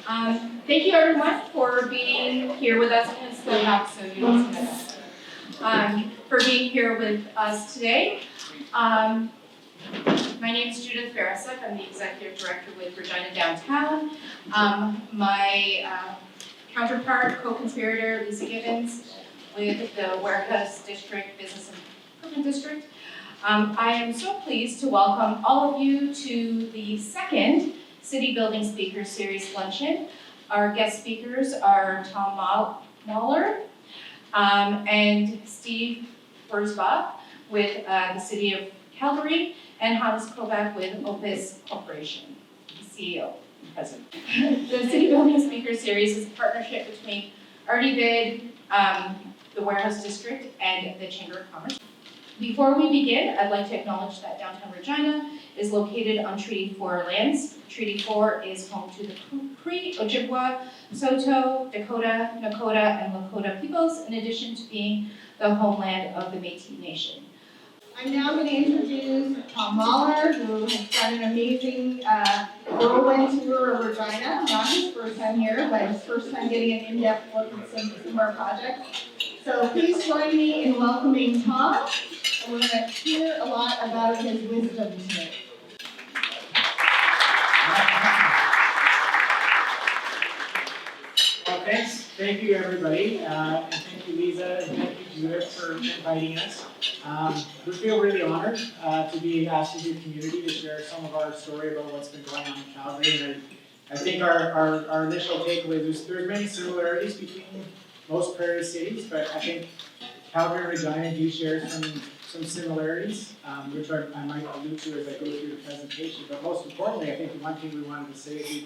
Thank you everyone for being here with us. For being here with us today. My name is Judith Barasek. I'm the Executive Director with Regina Downtown. My counterpart, co-conspirator, Lisa Gibbons, with the Warehouse District Business Improvement District. I am so pleased to welcome all of you to the second City Building Speakers Series luncheon. Our guest speakers are Thom Mahler and Steve Burzbach with the City of Calgary, and Kovac with OPUS Corperation, the CEO and President. The City Building Speakers Series is a partnership between RDBID, the Warehouse District, and the Chamber of Commerce. Before we begin, I'd like to acknowledge that downtown Regina is located on Treaty 4 lands. Treaty 4 is home to the Cree, Ojibwa, Saulteaux, Dakota, Nakota, and Lakota peoples, in addition to being the homeland of the Métis Nation. I'm now going to introduce Thom Mahler, who has done an amazing whirlwind tour of Regina. Not his first time here, but his first time getting an in-depth look at some of our projects. So please join me in welcoming Thom. We're going to hear a lot about his wisdom today. Well, thanks. Thank you, everybody. And thank you, Lisa, and thank you, Judith, for inviting us. We feel really honored to be asked in your community to share some of our story about what's been going on in Calgary. And I think our initial takeaway, there's many similarities between most prairie cities, but I think Calgary and Regina do share some similarities, which I might allude to as I go through the presentation. But most importantly, I think the one thing we wanted to say is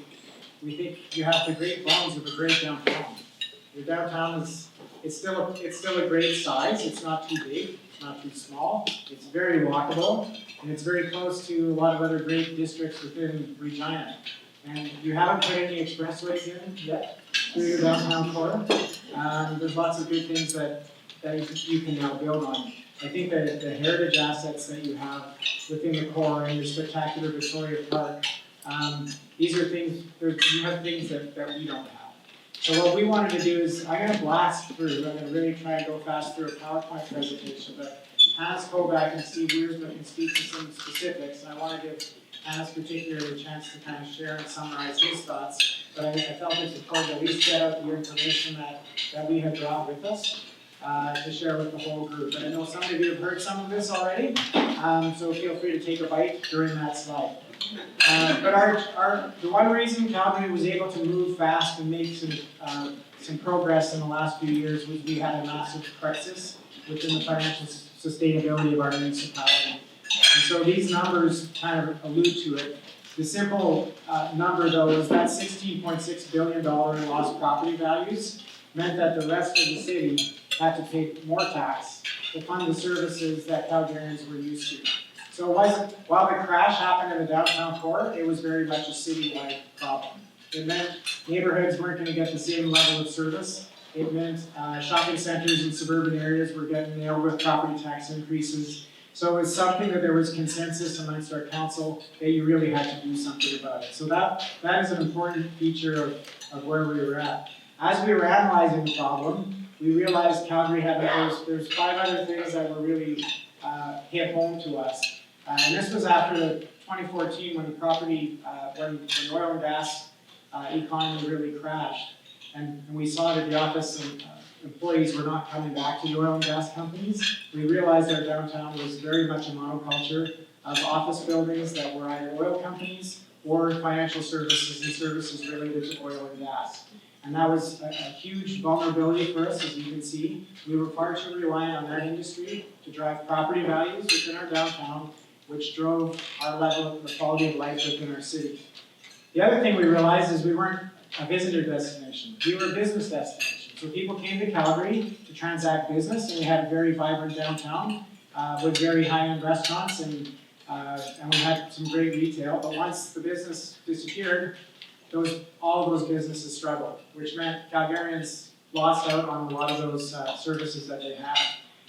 we think you have the great bones of a great downtown. Your downtown it's still a great size. It's not too big, it's not too small. It's very walkable, and it's very close to a lot of other great districts within Regina. And you haven't put any expressways in yet through your downtown core. There's lots of good things that you can now build on. I think that the heritage assets that you have within the core and your spectacular Victoria Park, these are things, you have things that we don't have. So what we wanted to do is, I'm going to blast through, I'm going to really try and go fast through a PowerPoint presentation, but Hannes Kovac and Steve Burzbach can speak to some specifics, and I want to give Hannes particularly a chance to kind of share and summarize his thoughts, but I felt it's important to at least get out the information that we have brought with us. To share with the whole group. And I know some of you have heard some of this already, so feel free to take a bite during that slide. But the one reason Calgary was able to move fast and make some progress in the last few years was we had a massive crisis within the financial sustainability of our municipality. And so these numbers kind of allude to it. The simple number though is that $16.6 billion in lost property values meant that the rest of the city had to pay more tax to fund the services that Calgarians were used to. So while the crash happened in the downtown core, it was very much a citywide problem. It meant neighborhoods weren't going to get the same level of service. It meant shopping centers in suburban areas were getting nailed with property tax increases. So it was something that there was consensus amongst our council that you really had to do something about it. So that is an important feature of where we were at. As we were analyzing the problem, we realized Calgary had there's 5 other things that were really hit home to us. And this was after 2014 when when oil and gas economy really crashed. And we saw that the office and employees were not coming back to the oil and gas companies. We realized our downtown was very much a monoculture of office buildings that were either oil companies or financial services and services related to oil and gas. And that was a huge vulnerability for us, as you can see. We were far too reliant on that industry to drive property values within our downtown, which drove our level of the quality of life within our city. The other thing we realized is we weren't a visitor destination. We were a business destination. So people came to Calgary to transact business, and we had a very vibrant downtown with very high-end restaurants, and we had some great retail. But once the business disappeared, all of those businesses struggled, which meant Calgarians lost out on a lot of those services that they had.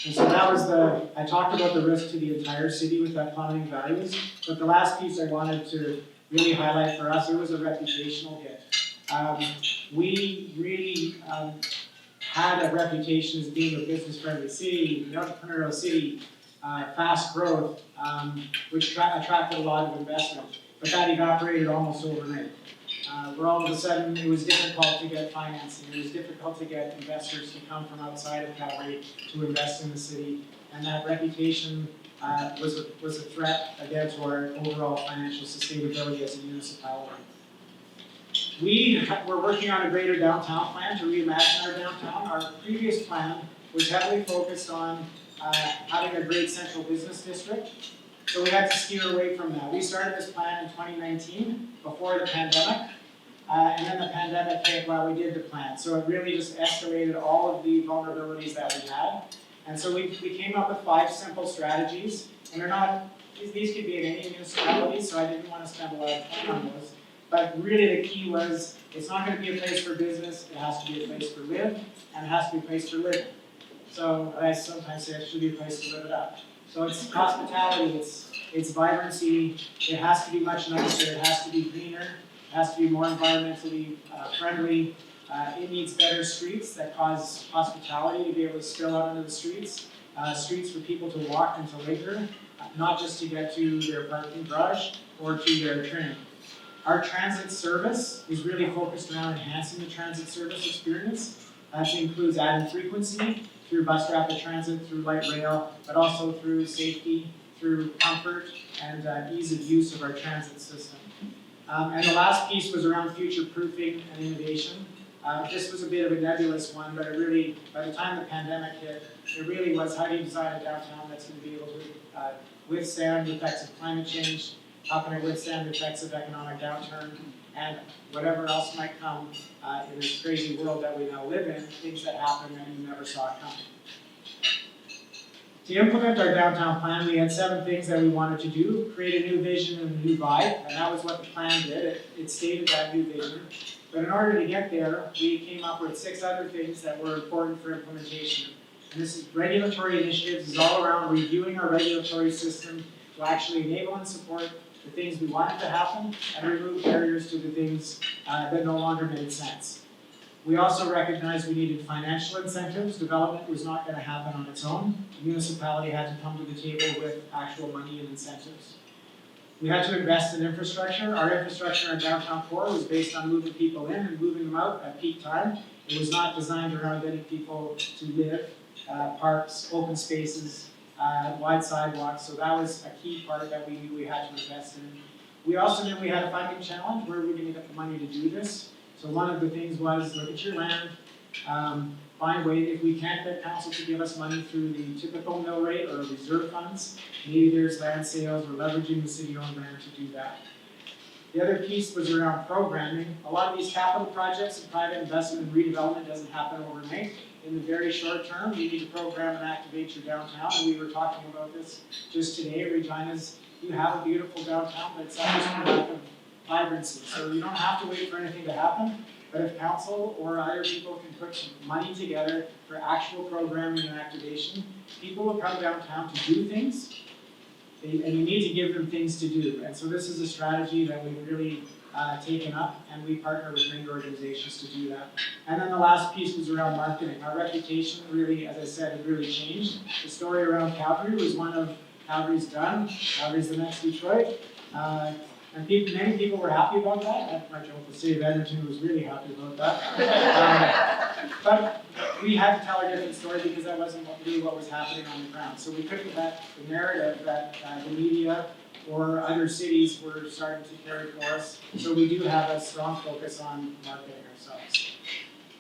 And so that was I talked about the risk to the entire city with that plummeting values, but the last piece I wanted to really highlight for us, it was a reputational hit. We really had a reputation as being a business-friendly city, an entrepreneurial city, fast growth, which attracted a lot of investment. But that evaporated almost overnight. Where all of a sudden it was difficult to get financing, it was difficult to get investors to come from outside of Calgary to invest in the city, and that reputation was a threat again to our overall financial sustainability as a municipality. We're working on a greater downtown plan to reimagine our downtown. Our previous plan was heavily focused on having a great central business district, so we had to steer away from that. We started this plan in 2019, before the pandemic, and then the pandemic hit while we did the plan. So it really just escalated all of the vulnerabilities that we had. And so we came up with 5 simple strategies, and they're not, these could be in any municipality, so I didn't want to spend a lot of time on those. But really the key was, it's not going to be a place for business, it has to be a place for live, and it has to be a place for living. So I sometimes say it should be a place to live it up. So it's hospitality, it's vibrancy, it has to be much nicer, it has to be greener, it has to be more environmentally friendly. It needs better streets that cause hospitality to be able to spill out into the streets. Streets for people to walk and to linger, not just to get to their parking garage or to their train. Our transit service is really focused around enhancing the transit service experience. That includes adding frequency through bus rapid transit, through light rail, but also through safety, through comfort, and ease of use of our transit system. And the last piece was around future-proofing and innovation. This was a bit of a nebulous one, but it really, by the time the pandemic hit, it really was how do you design a downtown that's going to be able to withstand the effects of climate change, how can it withstand the effects of economic downturn, and whatever else might come in this crazy world that we now live in, things that happen that you never saw coming. To implement our downtown plan, we had 7 things that we wanted to do: create a new vision and a new vibe, and that was what the plan did. It stated that new vision. But in order to get there, we came up with 6 other things that were important for implementation. And this is regulatory initiatives, is all around reviewing our regulatory system to actually enable and support the things we wanted to happen and remove barriers to the things that no longer made sense. We also recognized we needed financial incentives. Development was not going to happen on its own. The municipality had to come to the table with actual money and incentives. We had to invest in infrastructure. Our infrastructure in downtown core was based on moving people in and moving them out at peak time. It was not designed around getting people to live, parks, open spaces, wide sidewalks. So that was a key part that we knew we had to invest in. We also knew we had a funding challenge. Where are we going to get the money to do this? So one of the things was look at your land, find a way, if we can't get council to give us money through the typical mill rate or reserve funds, maybe there's land sales or leveraging the city-owned land to do that. The other piece was around programming. A lot of these capital projects and private investment and redevelopment doesn't happen overnight. In the very short term, you need to program and activate your downtown, and we were talking about this just today. Regina's, you have a beautiful downtown, but it's not just a lack of vibrancy. So you don't have to wait for anything to happen, but if council or other people can put some money together for actual programming and activation, people will come downtown to do things, and you need to give them things to do. And so this is a strategy that we've really taken up, and we partner with many organizations to do that. And then the last piece was around marketing. Our reputation really, as I said, had really changed. The story around Calgary was one of Calgary's done, Calgary's the next Detroit. And many people were happy about that. I joke, the city of Edmonton was really happy about that. But we had to tell a different story because that wasn't really what was happening on the ground. So we couldn't let the narrative that the media or other cities were starting to carry for us. So we do have a strong focus on marketing ourselves.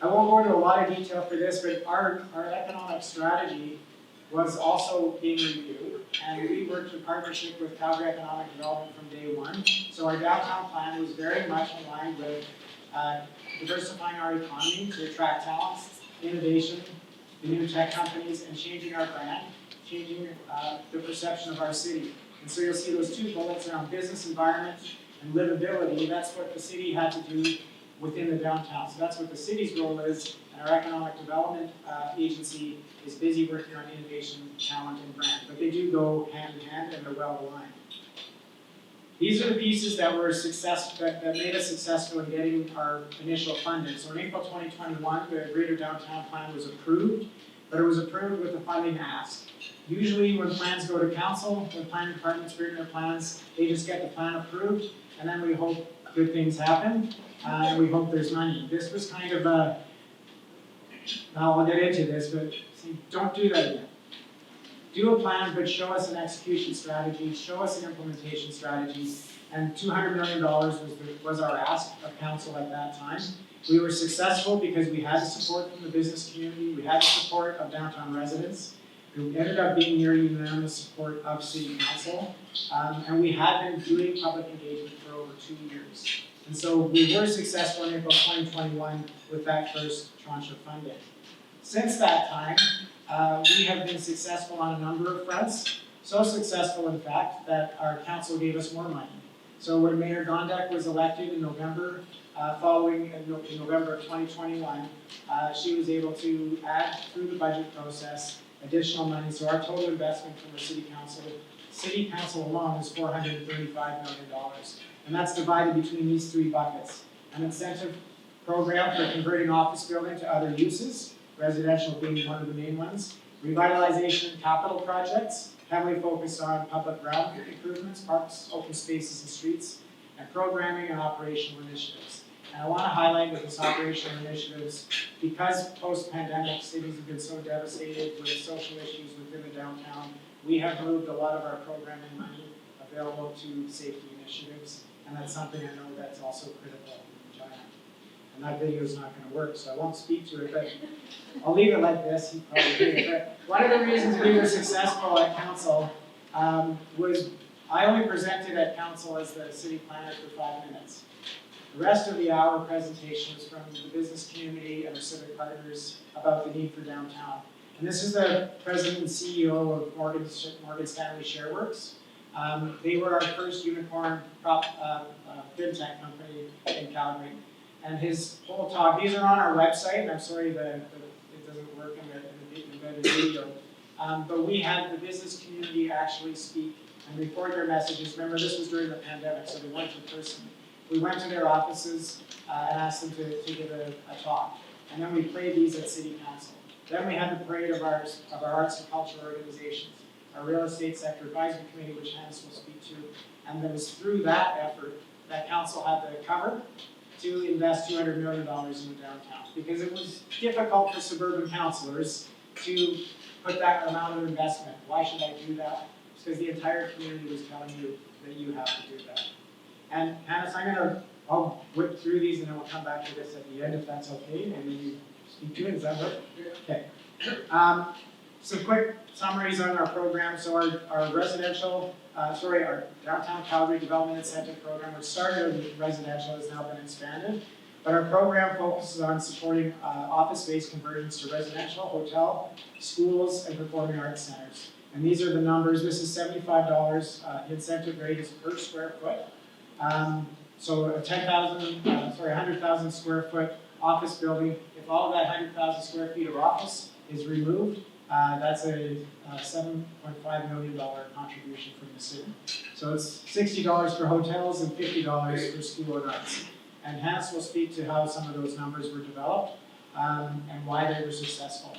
I won't go into a lot of detail for this, but our economic strategy was also being reviewed, and we worked in partnership with Calgary Economic Development from day one. So our downtown plan was very much aligned with diversifying our economy to attract talents, innovation, the new tech companies, and changing our brand, changing the perception of our city. And so you'll see those 2 bullets around business environment and livability. That's what the city had to do within the downtown. So that's what the city's role is, and our economic development agency is busy working on innovation, talent, and brand. But they do go hand in hand, and they're well aligned. These are the pieces that were that made us successful in getting our initial funding. So in April 2021, the Greater Downtown Plan was approved, but it was approved with a funding ask. Usually when plans go to council, when planning departments bring their plans, they just get the plan approved, and then we hope good things happen, and we hope there's money. This was kind of a, I'll get into this, but see, don't do that again. Do a plan, but show us an execution strategy, show us an implementation strategy, and $200 million was our ask of council at that time. We were successful because we had the support from the business community, we had the support of downtown residents, who ended up being near unanimous support of City Council, and we had been doing public engagement for over 2 years. And so we were successful in April 2021 with that first tranche of funding. Since that time, we have been successful on a number of fronts, so successful in fact that our council gave us more money. So when Mayor Gondek was elected in November, in November of 2021, she was able to add through the budget process additional money, so our total investment from the City Council alone is $435 million. And that's divided between these 3 buckets. An incentive program for converting office building to other uses, residential being one of the main ones. Revitalization capital projects, heavily focused on public ground improvements, parks, open spaces and streets, and programming and operational initiatives. And I want to highlight with this operational initiatives, because post-pandemic cities have been so devastated with social issues within the downtown, we have moved a lot of our programming money available to safety initiatives, and that's something I know that's also critical in Regina. And that video is not going to work, so I won't speak to it, but I'll leave it like this. You probably did. But one of the reasons we were successful at council was I only presented at council as the city planner for 5 minutes. The rest of the hour presentation was from the business community and our civic partners about the need for downtown. And this is the president and CEO of Morgan Stanley ShareWorks. They were our first unicorn fintech company in Calgary. And his whole talk, these are on our website, and I'm sorry that it doesn't work in the embedded video. But we had the business community actually speak and record their messages. Remember, this was during the pandemic, so they went in person. We went to their offices and asked them to give a talk. And then we played these at City Council. Then we had the parade of our arts and culture organizations, our real estate sector advisory committee, which Hans will speak to. And it was through that effort that council had the cover to invest $200 million in the downtown. Because it was difficult for suburban councillors to put that amount of investment. Why should I do that? It's because the entire community was telling you that you have to do that. And Hannes, I'll whip through these and then we'll come back to this at the end if that's okay, and then you speak to it, is that right? Okay. Some quick summaries on our program. So our downtown Calgary Development Incentive Program, which started as residential, has now been expanded. But our program focuses on supporting office space conversions to residential, hotel, schools, and performing arts centers. And these are the numbers. This is $75 incentive rate is per square foot. So a 100,000 square foot office building, if all of that 100,000 square feet of office is removed, that's a $7.5 million contribution from the city. So it's $60 for hotels and $50 for school and arts. And Hans will speak to how some of those numbers were developed and why they were successful.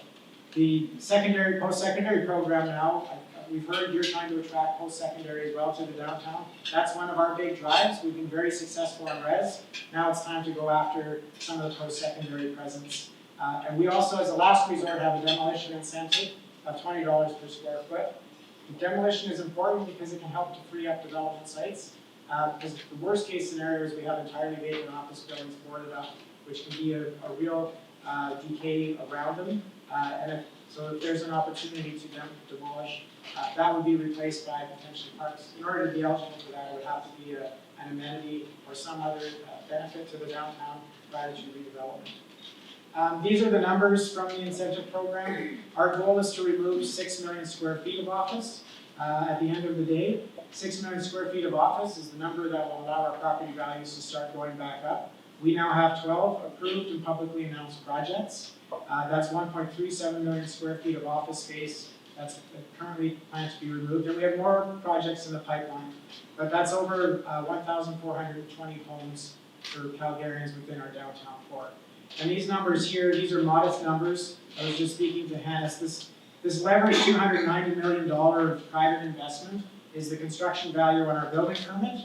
The post-secondary program now, we've heard you're trying to attract post-secondary as well to the downtown. That's one of our big drives. We've been very successful on res. Now it's time to go after some of the post-secondary presence. And we also, as a last resort, have a demolition incentive of $20 per square foot. The demolition is important because it can help to free up development sites. Because the worst case scenario is we have entirely vacant office buildings boarded up, which can be a real decay around them. So if there's an opportunity to demolish, that would be replaced by potentially parks. In order to be eligible for that, it would have to be an amenity or some other benefit to the downtown prior to redevelopment. These are the numbers from the incentive program. Our goal is to remove 6 million square feet of office at the end of the day. 6 million square feet of office is the number that will allow our property values to start going back up. We now have 12 approved and publicly announced projects. That's 1.37 million square feet of office space that's currently planned to be removed, and we have more projects in the pipeline. But that's over 1,420 homes for Calgarians within our downtown core. And these numbers here, these are modest numbers. I was just speaking to Hannes. This leveraged $290 million of private investment is the construction value on our building permit.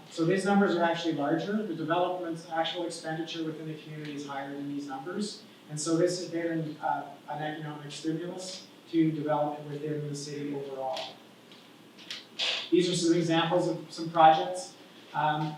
So these numbers are actually larger. The development's actual expenditure within the community is higher than these numbers. And so this has been an economic stimulus to development within the city overall. These are some examples of some projects.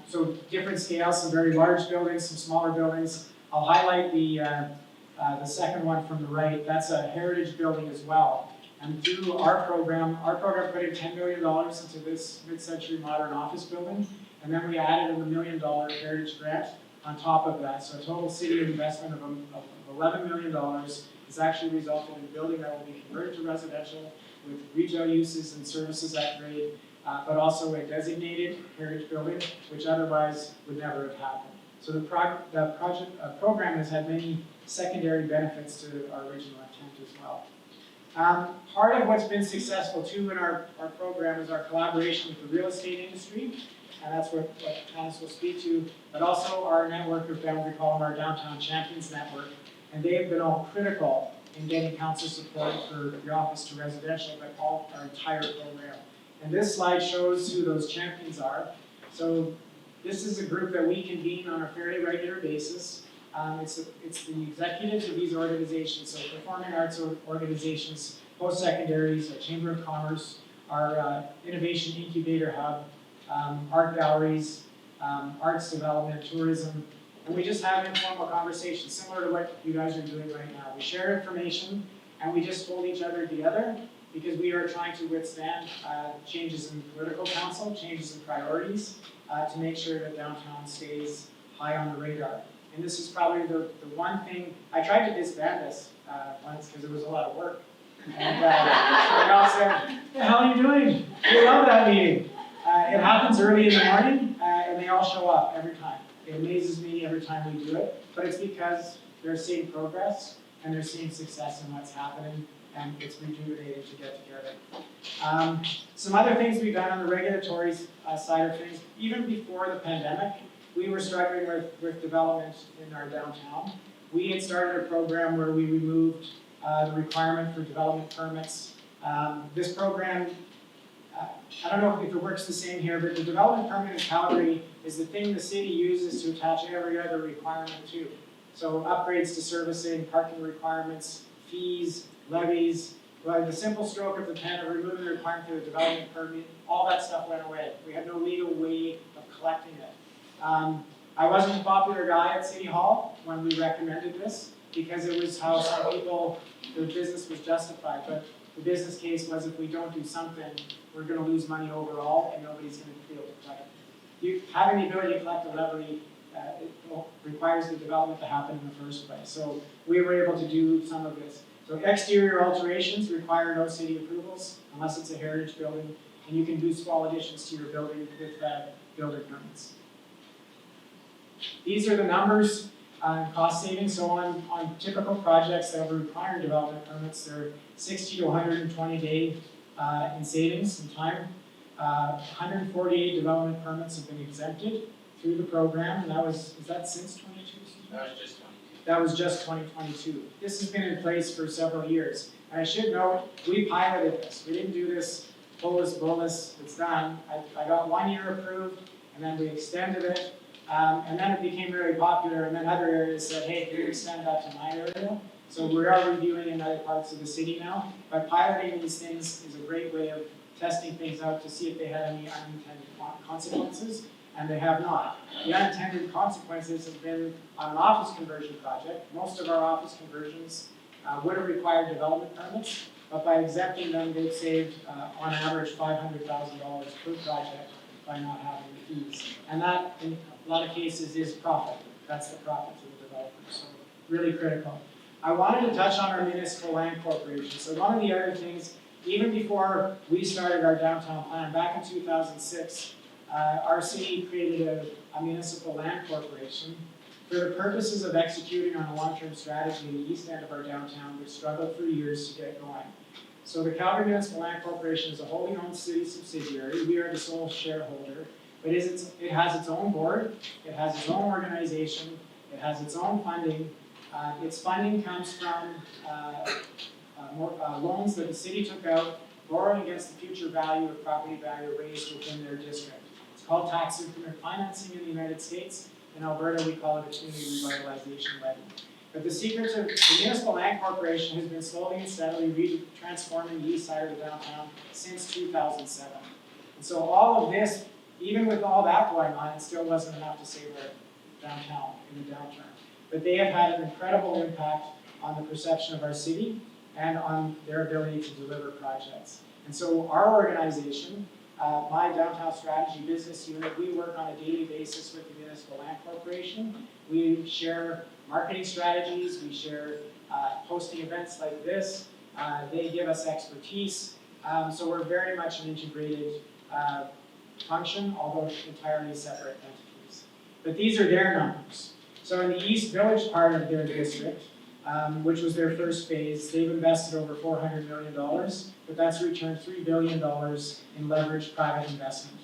So different scales, some very large buildings, some smaller buildings. I'll highlight the second one from the right. That's a heritage building as well. And through our program put in $10 million into this mid-century modern office building. And then we added a $1 million heritage grant on top of that. So a total city investment of $11 million has actually resulted in a building that will be converted to residential with retail uses and services at grade, but also a designated heritage building, which otherwise would never have happened. So the program has had many secondary benefits to our original intent as well. Part of what's been successful too in our program is our collaboration with the real estate industry, and that's what Hannes will speak to, but also our network of we call them our Downtown Champions Network, and they have been all critical in getting council support for the office to residential, but all our entire program. And this slide shows who those champions are. So this is a group that we convene on a fairly regular basis. It's the executives of these organizations, so performing arts organizations, post-secondaries, our Chamber of Commerce, our Innovation Incubator Hub, art galleries, arts development, tourism, and we just have informal conversations similar to what you guys are doing right now. We share information and we just hold each other together because we are trying to withstand changes in political council, changes in priorities, to make sure that downtown stays high on the radar. And this is probably the one thing, I tried to disband this once because it was a lot of work. And they all said, "What the hell are you doing? We love that meeting." It happens early in the morning and they all show up every time. It amazes me every time we do it, but it's because they're seeing progress and they're seeing success in what's happening, and it's rejuvenating to get together. Some other things we've done on the regulatory side of things, even before the pandemic, we were struggling with development in our downtown. We had started a program where we removed the requirement for development permits. This program, I don't know if it works the same here, but the development permit in Calgary is the thing the city uses to attach every other requirement to. So upgrades to servicing, parking requirements, fees, levies, the simple stroke of the pen of removing the requirement for the development permit, all that stuff went away. We had no legal way of collecting it. I wasn't a popular guy at City Hall when we recommended this because it was how some people, their business was justified, but the business case was if we don't do something, we're going to lose money overall and nobody's going to be able to collect it. Having the ability to collect a levy it requires the development to happen in the first place. So we were able to do some of this. So exterior alterations require no city approvals unless it's a heritage building, and you can do small additions to your building with building permits. These are the numbers on cost savings. So on typical projects that require development permits, they're 60 to 120 day in savings in time. 148 development permits have been exempted through the program, and is that since 22? That was just 22. That was just 2022. This has been in place for several years. And I should note, we piloted this. We didn't do this bolus, it's done. I got 1 year approved, and then we extended it. And then it became very popular, and then other areas said, hey, can you extend that to my area? So we are reviewing in other parts of the city now. But piloting these things is a great way of testing things out to see if they have any unintended consequences, and they have not. The unintended consequences have been on an office conversion project. Most of our office conversions would have required development permits, but by exempting them, they've saved, on average, $500,000 per project by not having the fees. And that, in a lot of cases, is profit. That's the profit to the developer, so really critical. I wanted to touch on our municipal land corporation. So one of the other things, even before we started our downtown plan, back in 2006, our city created a municipal land corporation for the purposes of executing on a long-term strategy in the east end of our downtown, which struggled for years to get going. So the Calgary Municipal Land Corporation is a wholly owned city subsidiary. We are the sole shareholder, but it has its own board, it has its own organization, it has its own funding. Its funding comes from loans that the city took out, borrowing against the future value of property value raised within their district. It's called tax increment financing in the United States. In Alberta, we call it a community revitalization levy. But the secret to the Municipal Land Corporation has been slowly and steadily transforming the east side of the downtown since 2007. And so all of this, even with all that going on, it still wasn't enough to save our downtown in the downturn. But they have had an incredible impact on the perception of our city and on their ability to deliver projects. And so our organization, my Downtown Strategy Business Unit, we work on a daily basis with the Municipal Land Corporation. We share marketing strategies, we share hosting events like this. They give us expertise. So we're very much an integrated function, although entirely separate entities. But these are their numbers. So in the East Village part of their district, which was their first phase, they've invested over $400 million, but that's returned $3 billion in leveraged private investment.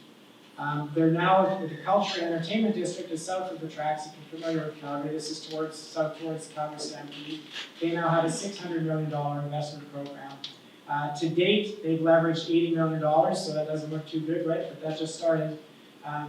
They're now, the Culture and Entertainment District is south of the tracks. If you're familiar with Calgary, this is south towards Calgary Stampede. They now have a $600 million investment program. To date, they've leveraged $80 million, so that doesn't look too good, right? But that just started.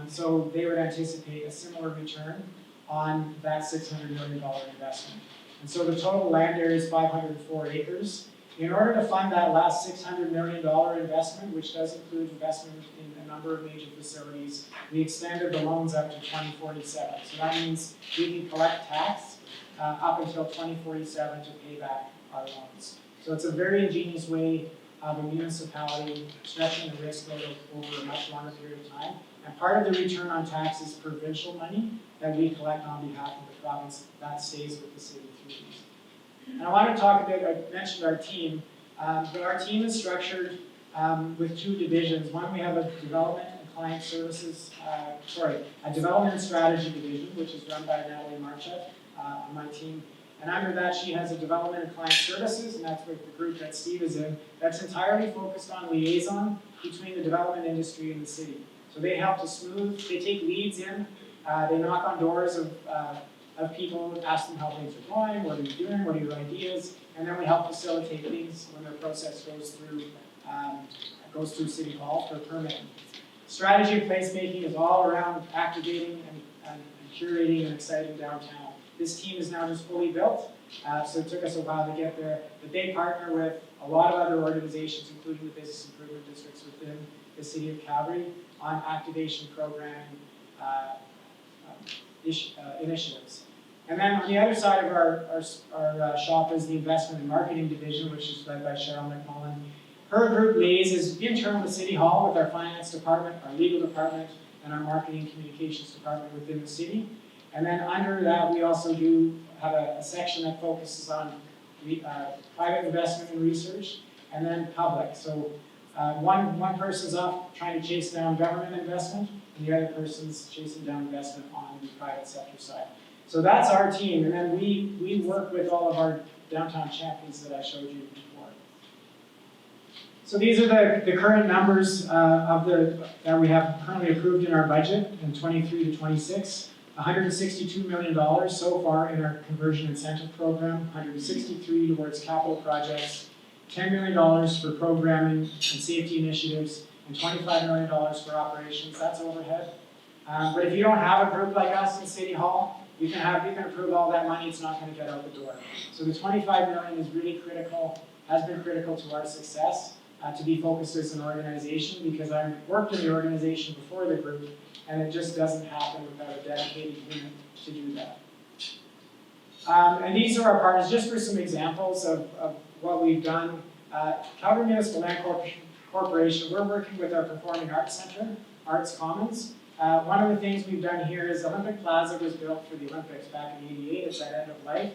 So they would anticipate a similar return on that $600 million investment. And so the total land area is 504 acres. In order to fund that last $600 million investment, which does include investment in a number of major facilities, we extended the loans up to 2047. So that means we can collect tax up until 2047 to pay back our loans. So it's a very ingenious way of a municipality stretching the risk over a much longer period of time. And part of the return on tax is provincial money that we collect on behalf of the province that stays with the city through these. And I want to talk a bit, I mentioned our team, but our team is structured with two divisions. One, we have a development and client services, a development and strategy division, which is run by Natalie Marchuk on my team. And under that, she has a development and client services, and that's with the group that Steve is in, that's entirely focused on liaison between the development industry and the city. So they help to smooth, they take leads in, they knock on doors of people, ask them how things are going, what are you doing, what are your ideas, and then we help facilitate things when their process goes through City Hall for permitting. Strategy and placemaking is all around activating and curating an exciting downtown. This team is now just fully built, so it took us a while to get there. But they partner with a lot of other organizations, including the business improvement districts within the city of Calgary, on activation programming initiatives. And then on the other side of our shop is the investment and marketing division, which is led by Cheryl McMullen. Her group liaises internal to City Hall with our finance department, our legal department, and our marketing communications department within the city. And then under that, we also do have a section that focuses on private investment and research, and then public. So one person's off trying to chase down government investment, and the other person's chasing down investment on the private sector side. So that's our team, and then we work with all of our downtown champions that I showed you before. So these are the current numbers that we have currently approved in our budget in 23 to 26. $162 million so far in our conversion incentive program, $163 towards capital projects, $10 million for programming and safety initiatives, and $25 million for operations. That's overhead. But if you don't have a group like us in City Hall, you can approve all that money, it's not going to get out the door. So the $25 million is really critical, has been critical to our success, to be focused as an organization, because I worked in the organization before the group, and it just doesn't happen without a dedicated unit to do that. And these are our partners, just for some examples of what we've done. Calgary Municipal Land Corporation, we're working with our Performing Arts Center, Arts Commons. One of the things we've done here is Olympic Plaza was built for the Olympics back in '88, it's at end of life.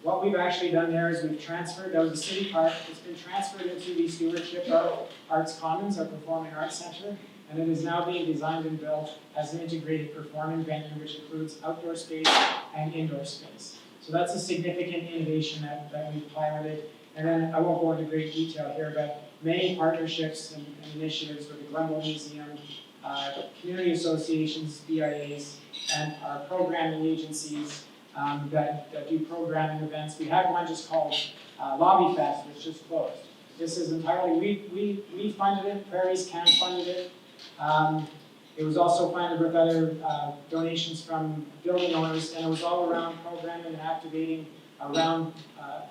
What we've actually done there is we've transferred, that was a city park, it's been transferred into the stewardship of Arts Commons, our Performing Arts Center, and it is now being designed and built as an integrated performing venue, which includes outdoor space and indoor space. So that's a significant innovation that we've piloted. And then I won't go into great detail here, but many partnerships and initiatives with the Glenville Museum, community associations, BIAs, and our programming agencies that do programming events. We had one just called Lobby Fest, which just closed. This is entirely, we funded it, Prairie's Camp funded it. It was also funded with other donations from building owners, and it was all around programming and activating around,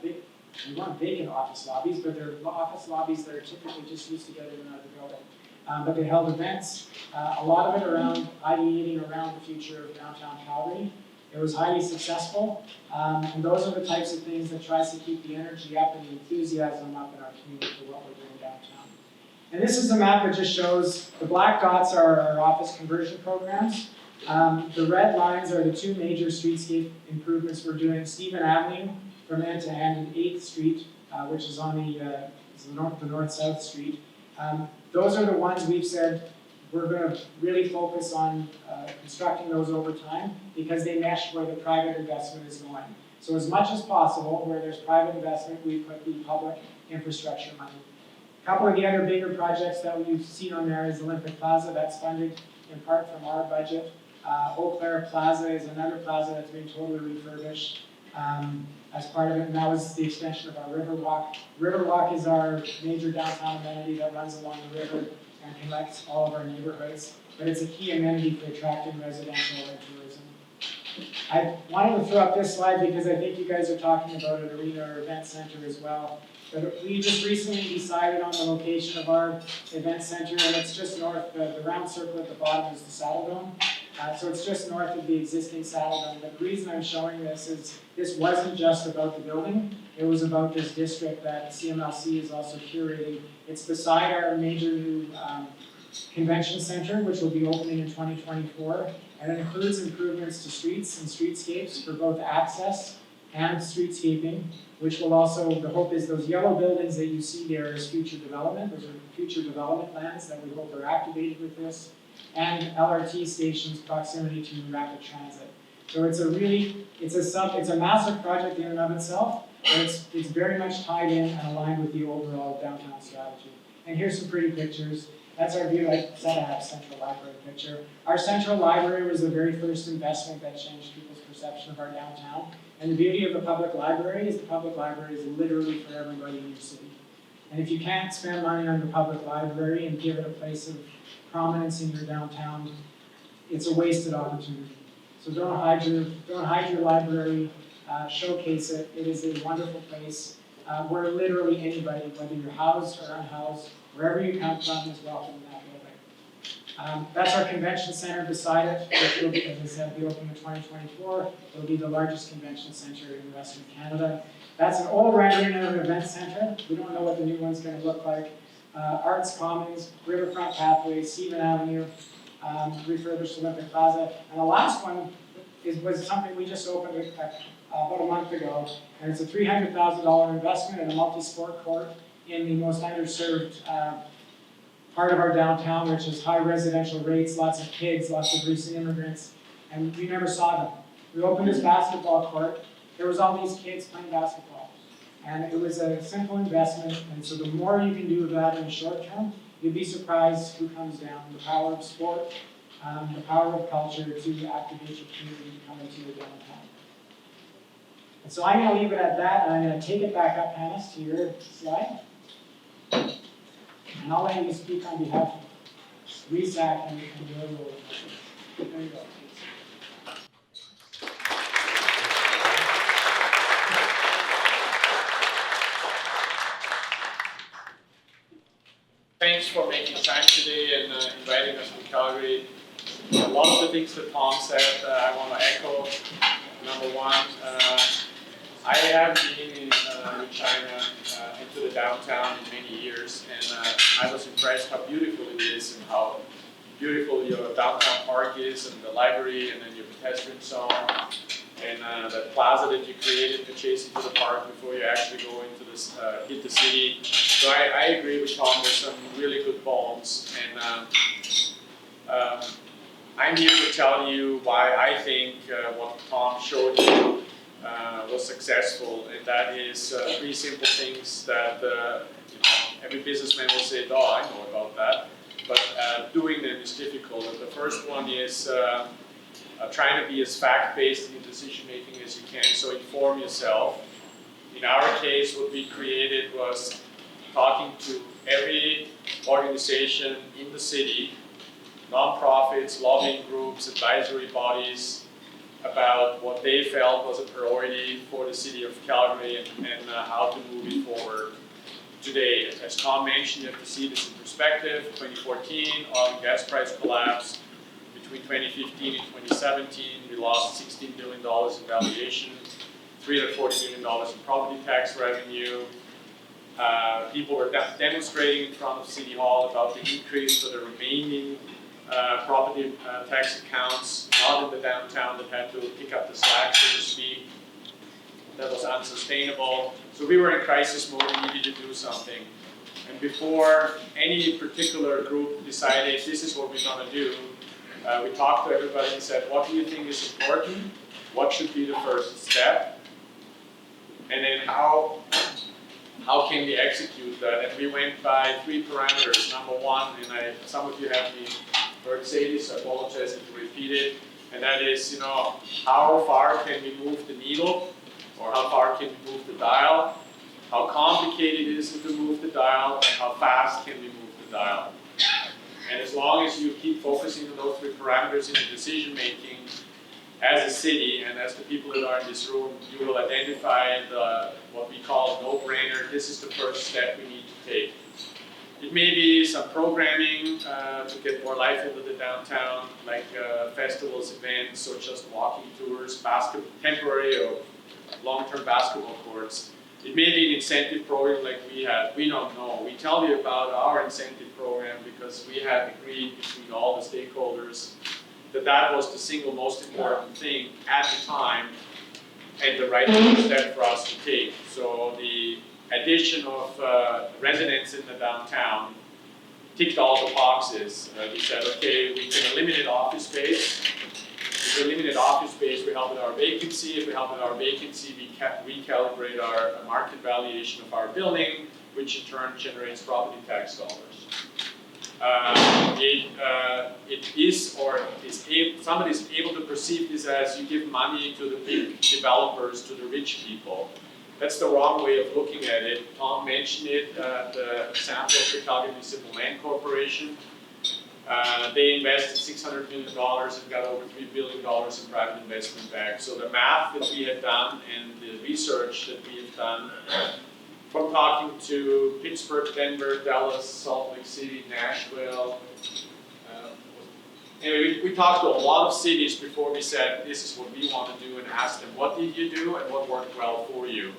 we weren't vacant office lobbies, but they're office lobbies that are typically just used to get in and out of the building. But they held events, a lot of it around ideating around the future of downtown Calgary. It was highly successful, and those are the types of things that tries to keep the energy up and the enthusiasm up in our community for what we're doing downtown. And this is a map that just shows, the black dots are our office conversion programs. The red lines are the two major streetscape improvements we're doing. Stephen Avenue from end to end, and 8th Street, which is on the north-south street. Those are the ones we've said we're going to really focus on constructing those over time because they mesh where the private investment is going. So as much as possible, where there's private investment, we put the public infrastructure money. A couple of the other bigger projects that we've seen on there is Olympic Plaza. That's funded in part from our budget. Eau Claire Plaza is another plaza that's been totally refurbished as part of it, and that was the extension of our Riverwalk. Riverwalk is our major downtown amenity that runs along the river and connects all of our neighborhoods, but it's a key amenity for attracting residential and tourism. I wanted to throw up this slide because I think you guys are talking about an arena or event center as well. But we just recently decided on the location of our event center, and it's just north, the round circle at the bottom is the Saddle Dome. So it's just north of the existing Saddle Dome. But the reason I'm showing this is this wasn't just about the building, it was about this district that CMLC is also curating. It's beside our major new convention center, which will be opening in 2024, and it includes improvements to streets and streetscapes for both access and streetscaping, which will also, the hope is those yellow buildings that you see there is future development. Those are future development plans that we hope are activated with this, and LRT stations proximity to rapid transit. So it's a really, it's a massive project in and of itself, but it's very much tied in and aligned with the overall downtown strategy. And here's some pretty pictures. That's our view. I said I have Central Library picture. Our Central Library was the very first investment that changed people's perception of our downtown. And the beauty of the public library is literally for everybody in your city. And if you can't spend money on the public library and give it a place of prominence in your downtown, it's a wasted opportunity. So don't hide your library, showcase it. It is a wonderful place where literally anybody, whether you're housed or unhoused, wherever you come from, is welcome in that building. That's our convention center beside it, which will be, as I said, be opening in 2024. It'll be the largest convention center in Western Canada. That's an old rendering of an event center. We don't know what the new one's going to look like. Arts Commons, Riverfront Pathway, Stephen Avenue, refurbished Olympic Plaza. And the last one was something we just opened about a month ago. And it's a $300,000 investment in a multi-sport court in the most underserved part of our downtown, which is high residential rates, lots of kids, lots of recent immigrants, and we never saw them. We opened this basketball court, there was all these kids playing basketball. And it was a simple investment, and so the more you can do of that in the short term, you'd be surprised who comes down. The power of sport, the power of culture to activate your community to come into your downtown. And so I'm going to leave it at that, and I'm going to take it back up, Hannes, to your slide. And I'll let you speak on behalf of RESAC and your role. There you go. Thanks for making time today and inviting us to Calgary. A lot of the things that Thom said, I want to echo. Number one, I have been in China into the downtown in many years, and I was impressed how beautiful it is and how beautiful your downtown park is, and the library, and then your pedestrian zone, and the plaza that you created adjacent to the park before you actually go into this, hit the city. So I agree with Thom. There's some really good bones, and I'm here to tell you why I think what Thom showed you was successful, and that is three simple things that every businessman will say, "Oh, I know about that," but doing them is difficult. And the first one is trying to be as fact-based in decision making as you can. So inform yourself. In our case, what we created was talking to every organization in the city, nonprofits, lobbying groups, advisory bodies, about what they felt was a priority for the city of Calgary and how to move it forward today. As Thom mentioned, you have to see this in perspective. 2014, oil and gas price collapse. Between 2015 and 2017, we lost $16 billion in valuation, $340 million in property tax revenue. People were demonstrating in front of City Hall about the increase for the remaining property tax accounts, not in the downtown, that had to pick up the slack, so to speak. That was unsustainable. So we were in crisis mode and needed to do something. And before any particular group decided this is what we're going to do, we talked to everybody and said, what do you think is important? What should be the first step? And then how can we execute that? And we went by three parameters. Number one, and some of you have heard say this, I apologize if you repeat it, and that is, how far can we move the needle, or how far can we move the dial? How complicated is it to move the dial, and how fast can we move the dial? And as long as you keep focusing on those three parameters in the decision making, as a city and as the people that are in this room, you will identify what we call no-brainer. This is the first step we need to take. It may be some programming to get more life into the downtown, like festivals, events, or just walking tours, temporary or long-term basketball courts. It may be an incentive program like we had. We don't know. We tell you about our incentive program because we had agreed between all the stakeholders that was the single most important thing at the time and the right step for us to take. So the addition of residents in the downtown ticked all the boxes. We said, okay, we can eliminate office space. If we eliminate office space, we help with our vacancy. If we help with our vacancy, we recalibrate our market valuation of our building, which in turn generates property tax dollars. Somebody is able to perceive this as you give money to the big developers, to the rich people. That's the wrong way of looking at it. Thom mentioned it, the example of the Calgary Municipal Land Corporation. They invested $600 million and got over $3 billion in private investment back. So the math that we had done and the research that we have done, from talking to Pittsburgh, Denver, Dallas, Salt Lake City, Nashville. Anyway, we talked to a lot of cities before we said this is what we want to do and asked them what did you do and what worked well for you.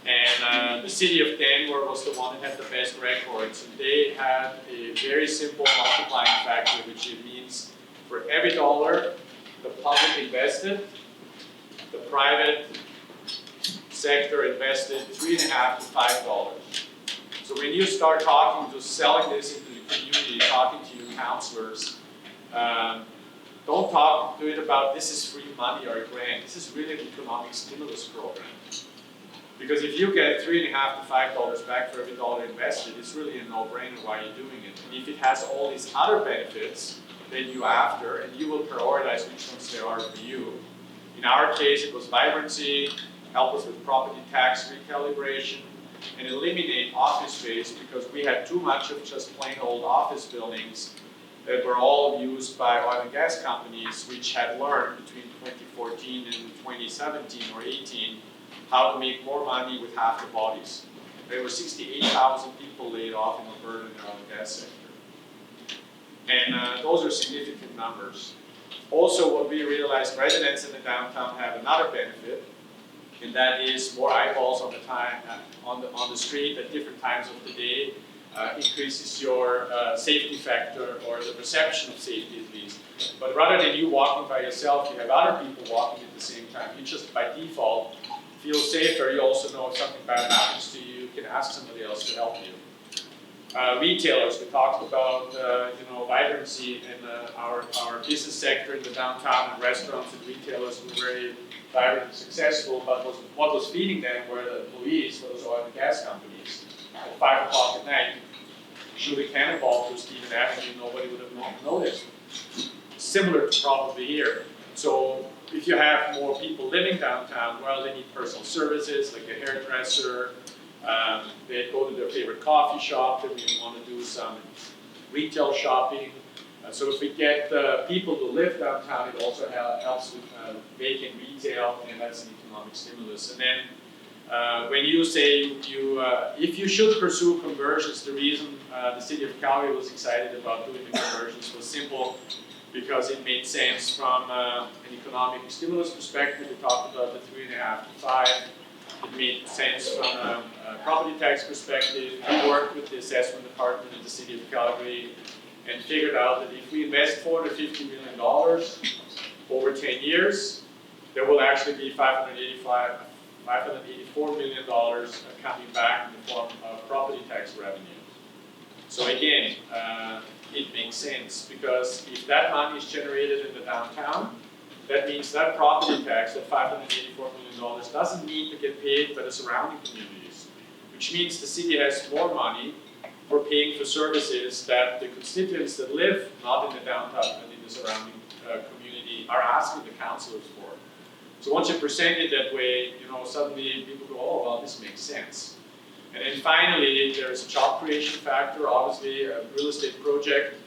And the city of Denver was the one that had the best records. And they had a very simple multiplying factor, which means for every dollar the public invested, the private sector invested $3.50 to $5. So when you start selling this into the community, talking to your councillors, don't do it about this is free money or a grant. This is really an economic stimulus program. Because if you get $3.50 to $5 back for every dollar invested, it's really a no-brainer why you're doing it. And if it has all these other benefits, then you're after, and you will prioritize which ones there are for you. In our case, it was vibrancy, help us with property tax recalibration, and eliminate office space because we had too much of just plain old office buildings that were all used by oil and gas companies, which had learned between 2014 and 2017 or 18 how to make more money with half the bodies. There were 68,000 people laid off in Alberta in the oil and gas sector. And those are significant numbers. Also, what we realized, residents in the downtown have another benefit, and that is more eyeballs on the street at different times of the day increases your safety factor or the perception of safety at least. But rather than you walking by yourself, you have other people walking at the same time. You just by default feel safer. You also know if something bad happens to you, you can ask somebody else to help you. Retailers, we talked about vibrancy in our business sector in the downtown, and restaurants and retailers were very vibrant and successful, but what was feeding them were the employees for those oil and gas companies. At 5 o'clock at night, shooting cannonball through Stephen Avenue, nobody would have noticed. Similar to probably here. So if you have more people living downtown, well, they need personal services like a hairdresser, they go to their favorite coffee shop, they maybe want to do some retail shopping. So if we get people to live downtown, it also helps with making retail, and that's an economic stimulus. And then when you say if you should pursue conversions, the reason the city of Calgary was excited about doing the conversions was simple, because it made sense from an economic stimulus perspective. We talked about the 3.5 to 5. It made sense from a property tax perspective. We worked with the assessment department in the city of Calgary and figured out that if we invest $450 million over 10 years, there will actually be $584 million coming back in the form of property tax revenue. So again, it makes sense, because if that money is generated in the downtown, that means that property tax, that $584 million, doesn't need to get paid by the surrounding communities, which means the city has more money for paying for services that the constituents that live not in the downtown but in the surrounding community are asking the councillors for. So once you present it that way, suddenly people go, oh, well, this makes sense. And then finally, there's a job creation factor. Obviously, a real estate project,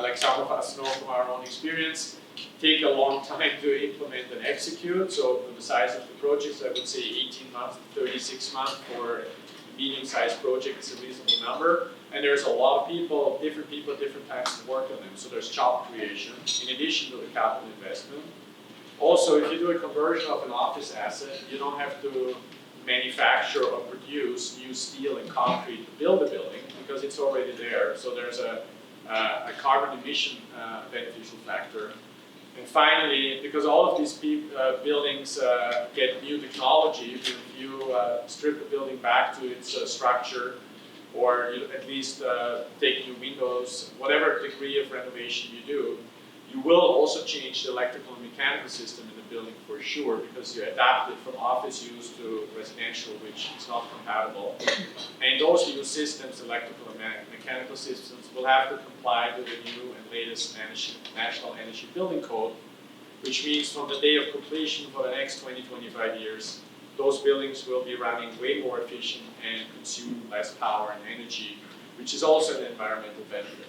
like some of us know from our own experience, take a long time to implement and execute. So for the size of the projects, I would say 18 months to 36 months for a medium-sized project is a reasonable number. And there's a lot of people, different times to work on them. So there's job creation in addition to the capital investment. Also, if you do a conversion of an office asset, you don't have to manufacture or produce new steel and concrete to build the building, because it's already there. So there's a carbon emission beneficial factor. And finally, because all of these buildings get new technology, if you strip the building back to its structure, or you at least take new windows, whatever degree of renovation you do, you will also change the electrical and mechanical system in the building for sure, because you adapt it from office use to residential, which is not compatible. And those new systems, electrical and mechanical systems, will have to comply with the new and latest National Energy Building Code, which means from the day of completion for the next 20-25 years, those buildings will be running way more efficient and consume less power and energy, which is also an environmental benefit.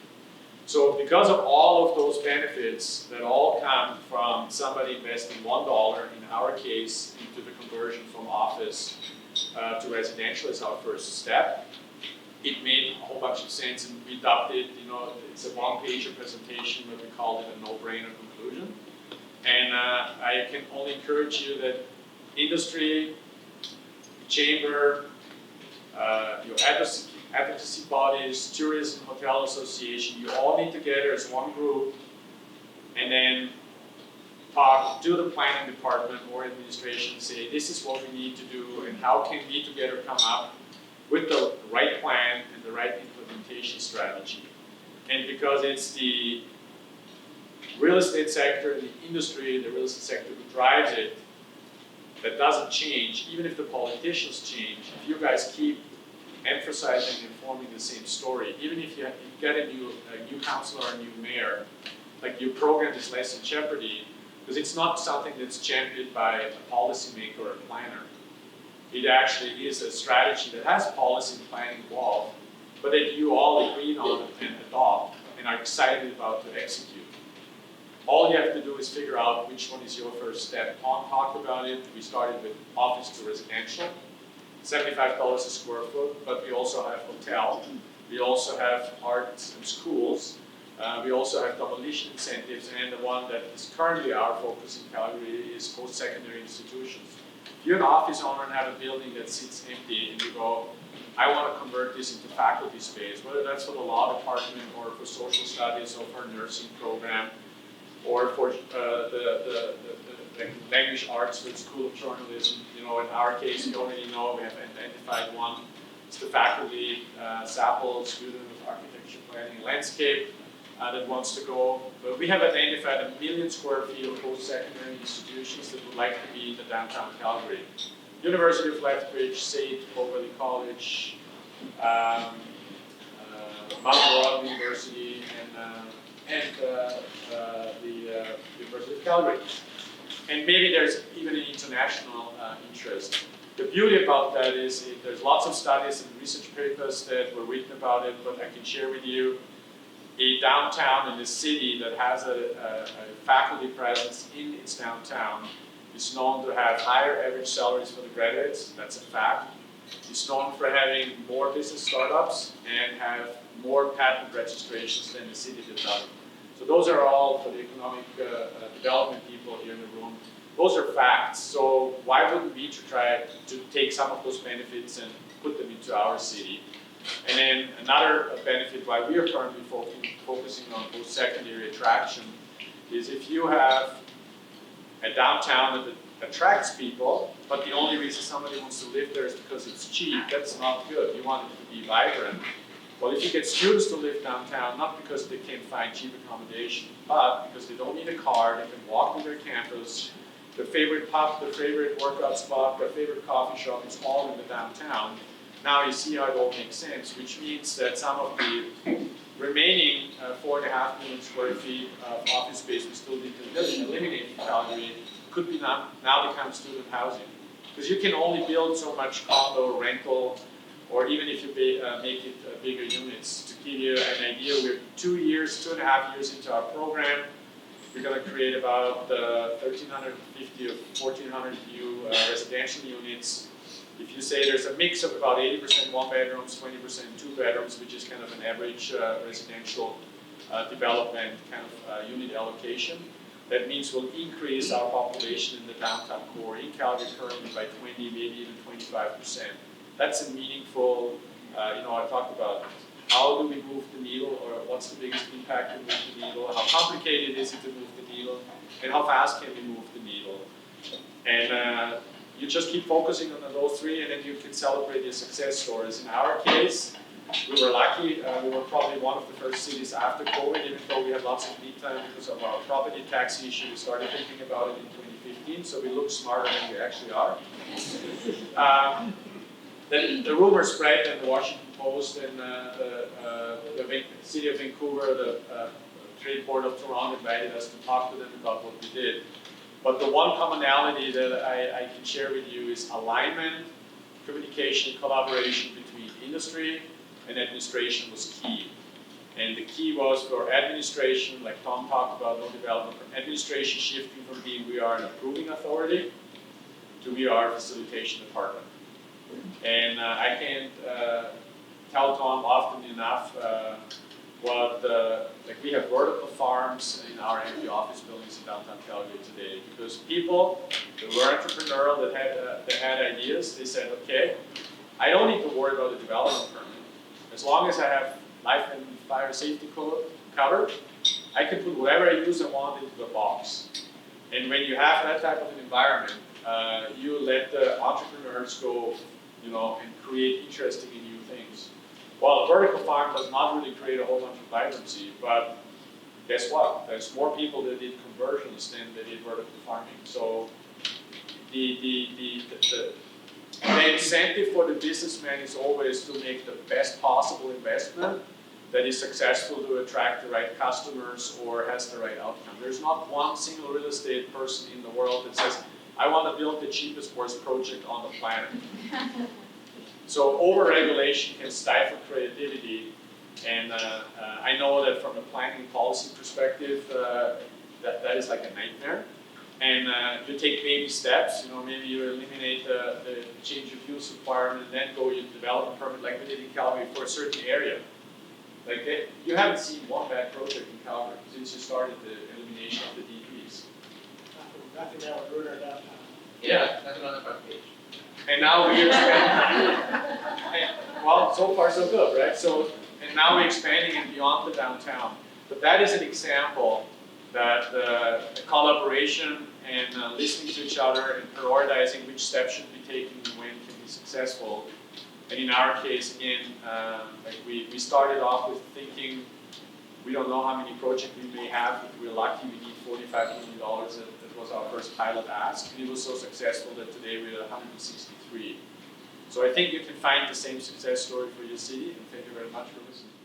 So because of all of those benefits that all come from somebody investing $1, in our case, into the conversion from office to residential is our first step, it made a whole bunch of sense, and we dubbed it, it's a one-pager presentation, but we called it a no-brainer conclusion. And I can only encourage you that industry, chamber, your advocacy bodies, tourism, hotel association, you all need together as one group, and then talk to the planning department or administration and say, this is what we need to do, and how can we together come up with the right plan and the right implementation strategy. And because it's the real estate sector, the industry, the real estate sector who drives it, that doesn't change, even if the politicians change, if you guys keep emphasizing and forming the same story, even if you get a new councillor or a new mayor, like your program is less in jeopardy, because it's not something that's championed by a policymaker or a planner. It actually is a strategy that has policy and planning involved, but that you all agree on and adopt and are excited about to execute. All you have to do is figure out which one is your first step. Thom talked about it. We started with office to residential, $75 a square foot, but we also have hotel. We also have arts and schools. We also have demolition incentives, and the one that is currently our focus in Calgary is post-secondary institutions. If you're an office owner and have a building that sits empty and you go, I want to convert this into faculty space, whether that's for the law department or for social studies or for a nursing program, or for the language arts for the School of Journalism. In our case, you already know we have identified one. It's the faculty, SAPL, student of architecture, planning, and landscape. that wants to go. But we have identified 1 million square feet of post-secondary institutions that would like to be in the downtown Calgary. University of Lethbridge, SAIT, Overley College, Mount Royal University, and the University of Calgary. And maybe there's even an international interest. The beauty about that is there's lots of studies and research papers that were written about it, but I can share with you a downtown in a city that has a faculty presence in its downtown is known to have higher average salaries for the graduates. That's a fact. It's known for having more business startups and have more patent registrations than the city that doesn't. So those are all for the economic development people here in the room. Those are facts. So why wouldn't we try to take some of those benefits and put them into our city? And then another benefit why we are currently focusing on post-secondary attraction is if you have a downtown that attracts people, but the only reason somebody wants to live there is because it's cheap, that's not good. You want it to be vibrant. Well, if you get students to live downtown, not because they can find cheap accommodation, but because they don't need a car, they can walk to their campus, their favorite pub, their favorite workout spot, their favorite coffee shop is all in the downtown. Now you see how it all makes sense, which means that some of the remaining 4.5 million square feet of office space we still need to eliminate in Calgary could be now become student housing. Because you can only build so much condo, rental, or even if you make it bigger units. To give you an idea, we're 2.5 years into our program. We're going to create about 1,350 or 1,400 new residential units. If you say there's a mix of about 80% one bedrooms, 20% two bedrooms, which is kind of an average residential development kind of unit allocation, that means we'll increase our population in the downtown core in Calgary currently by 20, maybe even 25%. That's a meaningful, I talked about how do we move the needle, or what's the biggest impact to move the needle, how complicated is it to move the needle, and how fast can we move the needle. And you just keep focusing on those three, and then you can celebrate your success stories. In our case, we were lucky. We were probably one of the first cities after COVID, even though we had lots of lead time because of our property tax issue. We started thinking about it in 2015, so we look smarter than we actually are. The rumor spread in the Washington Post and the City of Vancouver, the Trade Board of Toronto invited us to talk to them about what we did. But the one commonality that I can share with you is alignment, communication, collaboration between industry and administration was key. And the key was for administration, like Thom talked about, no development, administration shifting from being we are an approving authority to we are a facilitation department. And I can't tell Thom often enough like we have vertical farms in our empty office buildings in downtown Calgary today because people that were entrepreneurial, that had ideas, they said, okay, I don't need to worry about the development permit. As long as I have life and fire safety code covered, I can put whatever I use I want into the box. And when you have that type of an environment, you let the entrepreneurs go, and create interesting and new things. Well, a vertical farm does not really create a whole bunch of vibrancy, but guess what? There's more people that did conversions than that did vertical farming. So the incentive for the businessman is always to make the best possible investment that is successful to attract the right customers or has the right outcome. There's not one single real estate person in the world that says, I want to build the cheapest, worst project on the planet. So over-regulation can stifle creativity, and I know that from a planning policy perspective, that is like a nightmare. And you take baby steps, maybe you eliminate the change of use requirement and then go into development permit like we did in Calgary for a certain area. You haven't seen one bad project in Calgary since you started the elimination of the DPs. Nothing that would ruin our downtown. Yeah, nothing on the front page. And now we're expanding. Well, so far so good, right? And now we're expanding it beyond the downtown. But that is an example that the collaboration and listening to each other and prioritizing which steps should be taken and when can be successful. And in our case, again, we started off with thinking We don't know how many projects we may have. If we're lucky, we need $45 million. That was our first pilot ask. And it was so successful that today we're at 163. So I think you can find the same success story for your city, and thank you very much for listening.